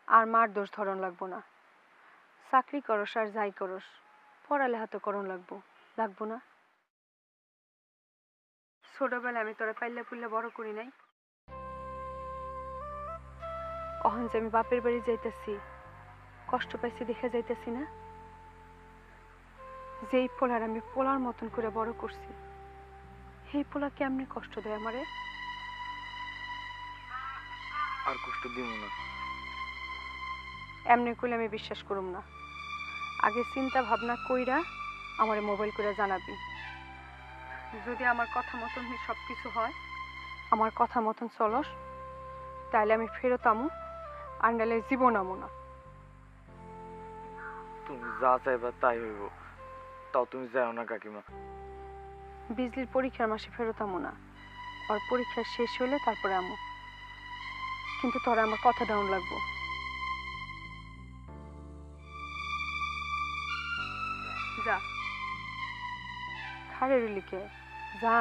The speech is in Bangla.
আর মার দোষ ধরন লাগবো না। চাকরি করস আর যাই করস, পড়ালেখা তো করন লাগবো না? ছোটবেলায় আমি তোরা পাইলে পুললে বড় করি নাই। অহন যে আমি বাপের বাড়ি যাইতেছি, কষ্ট পাইছি দেখে যাইতেছি না? যেই পোলার আমি পোলার মতন করে বড় করছি, এই পোলা কেমনে কষ্ট দেয় আমারে? আর কষ্ট দিব না। এমনি কইলে আমি বিশ্বাস করুম না। আগে চিন্তা ভাবনা কইরা আমারে মোবাইল করে জানাবি। যদি আমার কথা মতন সবকিছু হয়, আমার কথা মতন চলস, তাহলে আমি ফেরত আমু, আর নাহলে জীবন আমু না। তুমি যা চাইবা তাই হইব। তাও তুমি যাও না কাকিমা। বিজলির পরীক্ষার মাসে ফেরত আমু না, আর পরীক্ষা শেষ হইলে তারপরে আমু। কিন্তু তোরা আমার কথা ডাউন লাগবো। যা, খারে রইলিকে, যা।